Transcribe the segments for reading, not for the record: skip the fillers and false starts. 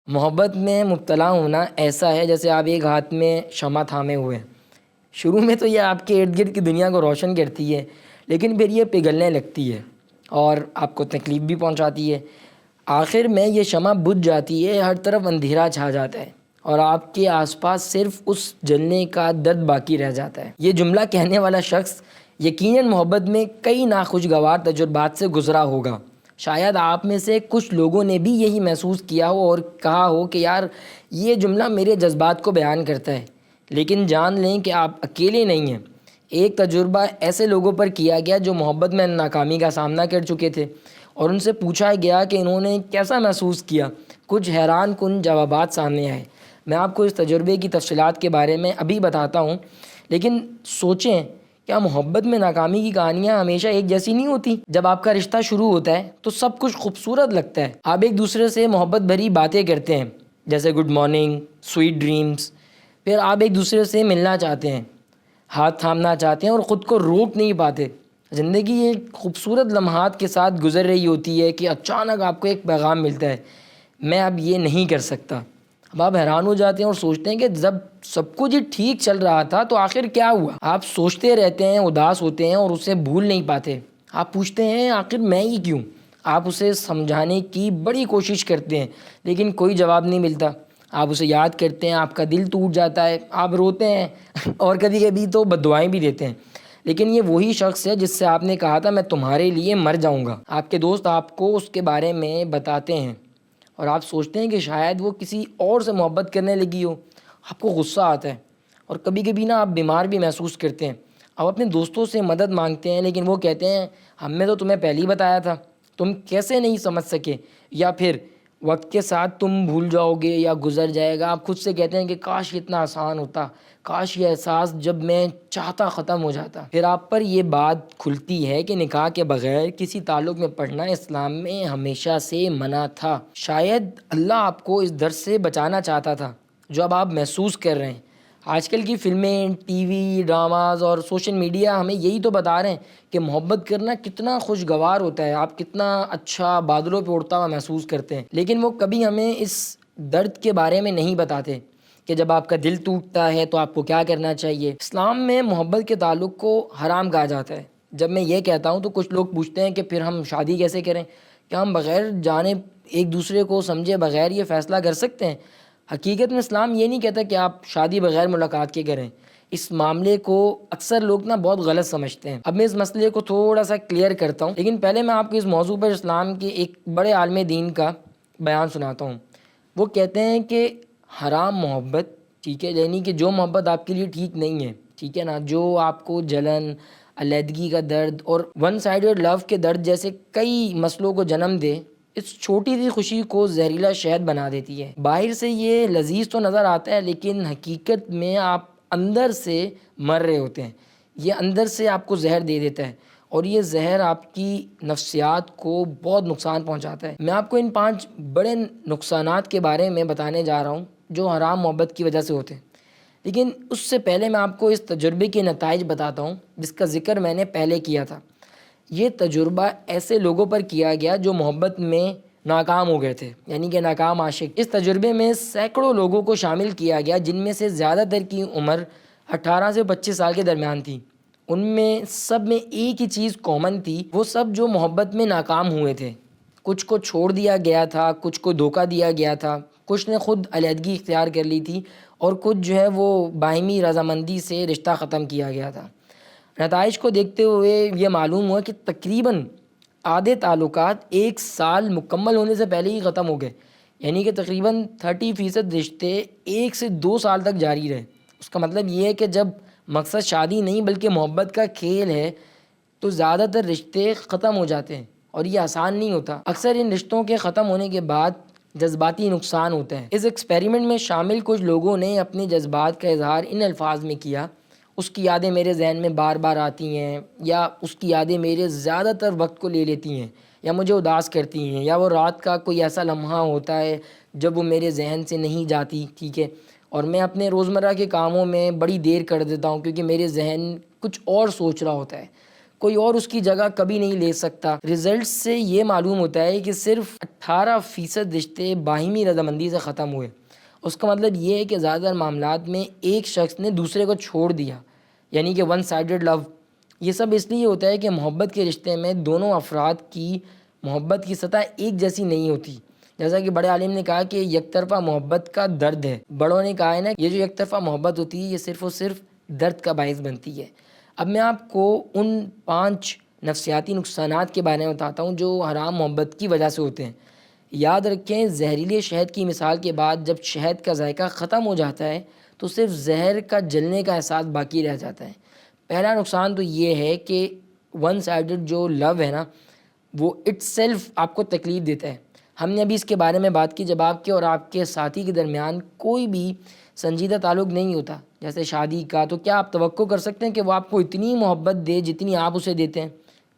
محبت میں مبتلا ہونا ایسا ہے جیسے آپ ایک ہاتھ میں شمع تھامے ہوئے ہیں۔ شروع میں تو یہ آپ کے ارد گرد کی دنیا کو روشن کرتی ہے، لیکن پھر یہ پگھلنے لگتی ہے اور آپ کو تکلیف بھی پہنچاتی ہے۔ آخر میں یہ شمع بجھ جاتی ہے، ہر طرف اندھیرا چھا جاتا ہے اور آپ کے آس پاس صرف اس جلنے کا درد باقی رہ جاتا ہے۔ یہ جملہ کہنے والا شخص یقیناً محبت میں کئی ناخوشگوار تجربات سے گزرا ہوگا۔ شاید آپ میں سے کچھ لوگوں نے بھی یہی محسوس کیا ہو اور کہا ہو کہ یار یہ جملہ میرے جذبات کو بیان کرتا ہے، لیکن جان لیں کہ آپ اکیلے نہیں ہیں۔ ایک تجربہ ایسے لوگوں پر کیا گیا جو محبت میں ناکامی کا سامنا کر چکے تھے، اور ان سے پوچھا گیا کہ انہوں نے کیسا محسوس کیا۔ کچھ حیران کن جوابات سامنے آئے۔ میں آپ کو اس تجربے کی تفصیلات کے بارے میں ابھی بتاتا ہوں، لیکن سوچیں، کیا محبت میں ناکامی کی کہانیاں ہمیشہ ایک جیسی نہیں ہوتی؟ جب آپ کا رشتہ شروع ہوتا ہے تو سب کچھ خوبصورت لگتا ہے، آپ ایک دوسرے سے محبت بھری باتیں کرتے ہیں جیسے گڈ مارننگ، سویٹ ڈریمز۔ پھر آپ ایک دوسرے سے ملنا چاہتے ہیں، ہاتھ تھامنا چاہتے ہیں اور خود کو روک نہیں پاتے۔ زندگی ایک خوبصورت لمحات کے ساتھ گزر رہی ہوتی ہے کہ اچانک آپ کو ایک پیغام ملتا ہے، میں اب یہ نہیں کر سکتا۔ اب آپ حیران ہو جاتے ہیں اور سوچتے ہیں کہ جب سب کچھ ٹھیک چل رہا تھا تو آخر کیا ہوا؟ آپ سوچتے رہتے ہیں، اداس ہوتے ہیں اور اسے بھول نہیں پاتے۔ آپ پوچھتے ہیں آخر میں ہی کیوں؟ آپ اسے سمجھانے کی بڑی کوشش کرتے ہیں لیکن کوئی جواب نہیں ملتا۔ آپ اسے یاد کرتے ہیں، آپ کا دل ٹوٹ جاتا ہے، آپ روتے ہیں اور کبھی کبھی تو بددعائیں بھی دیتے ہیں، لیکن یہ وہی شخص ہے جس سے آپ نے کہا تھا میں تمہارے لیے مر جاؤں گا۔ آپ کے دوست آپ کو اس کے بارے میں بتاتے ہیں اور آپ سوچتے ہیں کہ شاید وہ کسی اور سے محبت کرنے لگی ہو۔ آپ کو غصہ آتا ہے اور کبھی کبھی آپ بیمار بھی محسوس کرتے ہیں۔ آپ اپنے دوستوں سے مدد مانگتے ہیں لیکن وہ کہتے ہیں ہم نے تو تمہیں پہلے ہی بتایا تھا، تم کیسے نہیں سمجھ سکے؟ یا پھر وقت کے ساتھ تم بھول جاؤ گے یا گزر جائے گا۔ آپ خود سے کہتے ہیں کہ کاش یہ اتنا آسان ہوتا، کاش یہ احساس جب میں چاہتا ختم ہو جاتا۔ پھر آپ پر یہ بات کھلتی ہے کہ نکاح کے بغیر کسی تعلق میں پڑھنا اسلام میں ہمیشہ سے منع تھا۔ شاید اللہ آپ کو اس درد سے بچانا چاہتا تھا جو اب آپ محسوس کر رہے ہیں۔ آج کل کی فلمیں، ٹی وی ڈراماز اور سوشل میڈیا ہمیں یہی تو بتا رہے ہیں کہ محبت کرنا کتنا خوشگوار ہوتا ہے، آپ کتنا اچھا بادلوں پہ اڑتا ہوا محسوس کرتے ہیں، لیکن وہ کبھی ہمیں اس درد کے بارے میں نہیں بتاتے کہ جب آپ کا دل ٹوٹتا ہے تو آپ کو کیا کرنا چاہیے۔ اسلام میں محبت کے تعلق کو حرام کہا جاتا ہے۔ جب میں یہ کہتا ہوں تو کچھ لوگ پوچھتے ہیں کہ پھر ہم شادی کیسے کریں؟ کیا ہم بغیر جانے ایک دوسرے کو سمجھے بغیر یہ فیصلہ کر سکتے ہیں؟ حقیقت میں اسلام یہ نہیں کہتا کہ آپ شادی بغیر ملاقات کے کریں۔ اس معاملے کو اکثر لوگ بہت غلط سمجھتے ہیں۔ اب میں اس مسئلے کو تھوڑا سا کلیئر کرتا ہوں، لیکن پہلے میں آپ کو اس موضوع پر اسلام کے ایک بڑے عالم دین کا بیان سناتا ہوں۔ وہ کہتے ہیں کہ حرام محبت، ٹھیک ہے، یعنی کہ جو محبت آپ کے لیے ٹھیک نہیں ہے، ٹھیک ہے نا، جو آپ کو جلن، علیحدگی کا درد اور ون سائیڈڈ لو کے درد جیسے کئی مسئلوں کو جنم دے، اس چھوٹی سی خوشی کو زہریلا شہد بنا دیتی ہے۔ باہر سے یہ لذیذ تو نظر آتا ہے لیکن حقیقت میں آپ اندر سے مر رہے ہوتے ہیں۔ یہ اندر سے آپ کو زہر دے دیتا ہے اور یہ زہر آپ کی نفسیات کو بہت نقصان پہنچاتا ہے۔ میں آپ کو ان 5 بڑے نقصانات کے بارے میں بتانے جا رہا ہوں جو حرام محبت کی وجہ سے ہوتے ہیں، لیکن اس سے پہلے میں آپ کو اس تجربے کے نتائج بتاتا ہوں جس کا ذکر میں نے پہلے کیا تھا۔ یہ تجربہ ایسے لوگوں پر کیا گیا جو محبت میں ناکام ہو گئے تھے، یعنی کہ ناکام عاشق۔ اس تجربے میں سینکڑوں لوگوں کو شامل کیا گیا جن میں سے زیادہ تر کی عمر 18 سے 25 سال کے درمیان تھی۔ ان میں سب میں ایک ہی چیز کامن تھی، وہ سب جو محبت میں ناکام ہوئے تھے۔ کچھ کو چھوڑ دیا گیا تھا، کچھ کو دھوکہ دیا گیا تھا، کچھ نے خود علیحدگی اختیار کر لی تھی اور کچھ وہ باہمی رضامندی سے رشتہ ختم کیا گیا تھا۔ نتائج کو دیکھتے ہوئے یہ معلوم ہوا کہ تقریباً آدھے تعلقات 1 سال مکمل ہونے سے پہلے ہی ختم ہو گئے، یعنی کہ تقریباً 30% رشتے 1 سے 2 سال تک جاری رہے۔ اس کا مطلب یہ ہے کہ جب مقصد شادی نہیں بلکہ محبت کا کھیل ہے تو زیادہ تر رشتے ختم ہو جاتے ہیں اور یہ آسان نہیں ہوتا۔ اکثر ان رشتوں کے ختم ہونے کے بعد جذباتی نقصان ہوتا ہے۔ اس ایکسپیریمنٹ میں شامل کچھ لوگوں نے اپنے جذبات کا اظہار ان الفاظ میں کیا: اس کی یادیں میرے ذہن میں بار بار آتی ہیں، یا اس کی یادیں میرے زیادہ تر وقت کو لے لیتی ہیں، یا مجھے اداس کرتی ہیں، یا وہ رات کا کوئی ایسا لمحہ ہوتا ہے جب وہ میرے ذہن سے نہیں جاتی، ٹھیک ہے، اور میں اپنے روزمرہ کے کاموں میں بڑی دیر کر دیتا ہوں کیونکہ میرے ذہن کچھ اور سوچ رہا ہوتا ہے۔ کوئی اور اس کی جگہ کبھی نہیں لے سکتا۔ رزلٹ سے یہ معلوم ہوتا ہے کہ صرف 18% رشتے باہمی رضامندی سے ختم ہوئے۔ اس کا مطلب یہ ہے کہ زیادہ تر معاملات میں ایک شخص نے دوسرے کو چھوڑ دیا، یعنی کہ ون سائیڈڈ لو۔ یہ سب اس لیے ہوتا ہے کہ محبت کے رشتے میں دونوں افراد کی محبت کی سطح ایک جیسی نہیں ہوتی۔ جیسا کہ بڑے عالم نے کہا کہ یک طرفہ محبت کا درد ہے۔ بڑوں نے کہا ہے نا، یہ جو یک طرفہ محبت ہوتی ہے یہ صرف اور صرف درد کا باعث بنتی ہے۔ اب میں آپ کو ان 5 نفسیاتی نقصانات کے بارے میں بتاتا ہوں جو حرام محبت کی وجہ سے ہوتے ہیں۔ یاد رکھیں، زہریلے شہد کی مثال کے بعد جب شہد کا ذائقہ ختم ہو جاتا ہے تو صرف زہر کا جلنے کا احساس باقی رہ جاتا ہے۔ پہلا نقصان تو یہ ہے کہ ون سائیڈڈ جو لو ہے نا، وہ اٹ سیلف آپ کو تکلیف دیتا ہے۔ ہم نے ابھی اس کے بارے میں بات کی، جب آپ کے اور آپ کے ساتھی کے درمیان کوئی بھی سنجیدہ تعلق نہیں ہوتا، جیسے شادی کا، تو کیا آپ توقع کر سکتے ہیں کہ وہ آپ کو اتنی محبت دے جتنی آپ اسے دیتے ہیں؟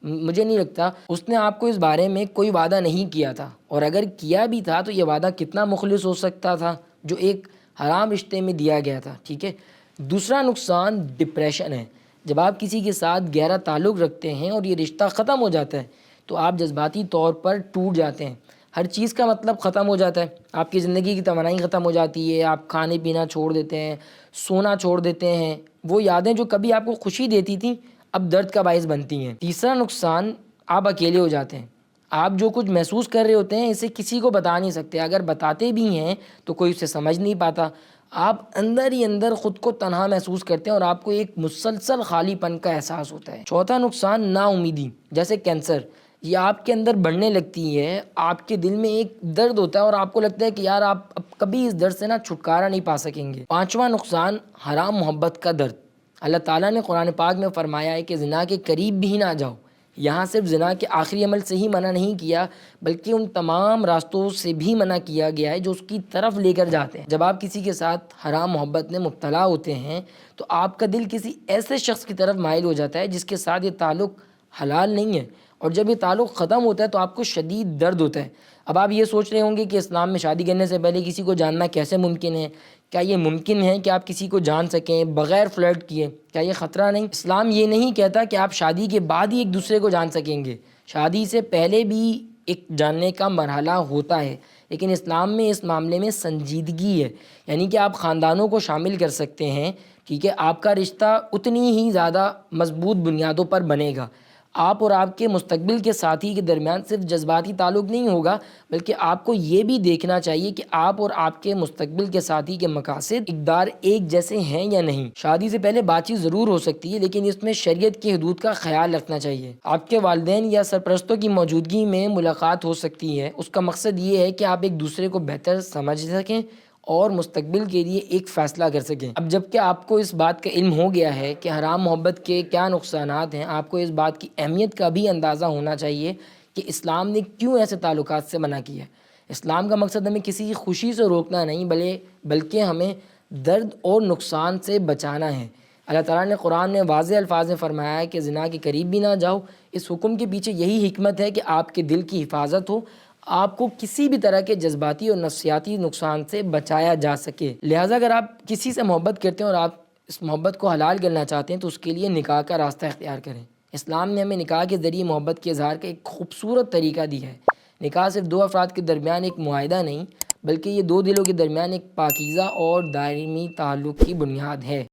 مجھے نہیں لگتا۔ اس نے آپ کو اس بارے میں کوئی وعدہ نہیں کیا تھا، اور اگر کیا بھی تھا تو یہ وعدہ کتنا مخلص ہو سکتا تھا جو ایک حرام رشتے میں دیا گیا تھا، ٹھیک ہے۔ دوسرا نقصان ڈپریشن ہے۔ جب آپ کسی کے ساتھ گہرا تعلق رکھتے ہیں اور یہ رشتہ ختم ہو جاتا ہے تو آپ جذباتی طور پر ٹوٹ جاتے ہیں۔ ہر چیز کا مطلب ختم ہو جاتا ہے، آپ کی زندگی کی توانائی ختم ہو جاتی ہے، آپ کھانے پینا چھوڑ دیتے ہیں، سونا چھوڑ دیتے ہیں، وہ یادیں جو کبھی آپ کو خوشی دیتی تھیں اب درد کا باعث بنتی ہیں۔ تیسرا نقصان، آپ اکیلے ہو جاتے ہیں۔ آپ جو کچھ محسوس کر رہے ہوتے ہیں اسے کسی کو بتا نہیں سکتے، اگر بتاتے بھی ہیں تو کوئی اسے سمجھ نہیں پاتا۔ آپ اندر ہی اندر خود کو تنہا محسوس کرتے ہیں اور آپ کو ایک مسلسل خالی پن کا احساس ہوتا ہے۔ چوتھا نقصان، نا امیدی، جیسے کینسر، یہ آپ کے اندر بڑھنے لگتی ہے۔ آپ کے دل میں ایک درد ہوتا ہے اور آپ کو لگتا ہے کہ یار آپ اب کبھی اس درد سے چھٹکارا نہیں پا سکیں گے۔ پانچواں نقصان، حرام محبت کا درد۔ اللہ تعالیٰ نے قرآن پاک میں فرمایا ہے کہ زنا کے قریب بھی نہ جاؤ۔ یہاں صرف زنا کے آخری عمل سے ہی منع نہیں کیا بلکہ ان تمام راستوں سے بھی منع کیا گیا ہے جو اس کی طرف لے کر جاتے ہیں۔ جب آپ کسی کے ساتھ حرام محبت میں مبتلا ہوتے ہیں تو آپ کا دل کسی ایسے شخص کی طرف مائل ہو جاتا ہے جس کے ساتھ یہ تعلق حلال نہیں ہے، اور جب یہ تعلق ختم ہوتا ہے تو آپ کو شدید درد ہوتا ہے۔ اب آپ یہ سوچ رہے ہوں گے کہ اسلام میں شادی کرنے سے پہلے کسی کو جاننا کیسے ممکن ہے؟ کیا یہ ممکن ہے کہ آپ کسی کو جان سکیں بغیر فلرٹ کیے؟ کیا یہ خطرہ نہیں؟ اسلام یہ نہیں کہتا کہ آپ شادی کے بعد ہی ایک دوسرے کو جان سکیں گے، شادی سے پہلے بھی ایک جاننے کا مرحلہ ہوتا ہے، لیکن اسلام میں اس معاملے میں سنجیدگی ہے، یعنی کہ آپ خاندانوں کو شامل کر سکتے ہیں، ٹھیک ہے۔ آپ کا رشتہ اتنی ہی زیادہ مضبوط بنیادوں پر بنے گا۔ آپ اور آپ کے مستقبل کے ساتھی کے درمیان صرف جذباتی تعلق نہیں ہوگا بلکہ آپ کو یہ بھی دیکھنا چاہیے کہ آپ اور آپ کے مستقبل کے ساتھی کے مقاصد اقدار ایک جیسے ہیں یا نہیں۔ شادی سے پہلے بات چیت ضرور ہو سکتی ہے لیکن اس میں شریعت کی حدود کا خیال رکھنا چاہیے۔ آپ کے والدین یا سرپرستوں کی موجودگی میں ملاقات ہو سکتی ہے، اس کا مقصد یہ ہے کہ آپ ایک دوسرے کو بہتر سمجھ سکیں اور مستقبل کے لیے ایک فیصلہ کر سکیں۔ اب جب کہ آپ کو اس بات کا علم ہو گیا ہے کہ حرام محبت کے کیا نقصانات ہیں، آپ کو اس بات کی اہمیت کا بھی اندازہ ہونا چاہیے کہ اسلام نے کیوں ایسے تعلقات سے منع کیا ہے۔ اسلام کا مقصد ہمیں کسی کی خوشی سے روکنا نہیں بلکہ ہمیں درد اور نقصان سے بچانا ہے۔ اللہ تعالیٰ نے قرآن میں واضح الفاظ میں فرمایا ہے کہ زنا کے قریب بھی نہ جاؤ۔ اس حکم کے پیچھے یہی حکمت ہے کہ آپ کے دل کی حفاظت ہو، آپ کو کسی بھی طرح کے جذباتی اور نفسیاتی نقصان سے بچایا جا سکے۔ لہٰذا اگر آپ کسی سے محبت کرتے ہیں اور آپ اس محبت کو حلال کرنا چاہتے ہیں تو اس کے لیے نکاح کا راستہ اختیار کریں۔ اسلام نے ہمیں نکاح کے ذریعے محبت کے اظہار کا ایک خوبصورت طریقہ دیا ہے۔ نکاح صرف دو افراد کے درمیان ایک معاہدہ نہیں بلکہ یہ دو دلوں کے درمیان ایک پاکیزہ اور دائمی تعلق کی بنیاد ہے۔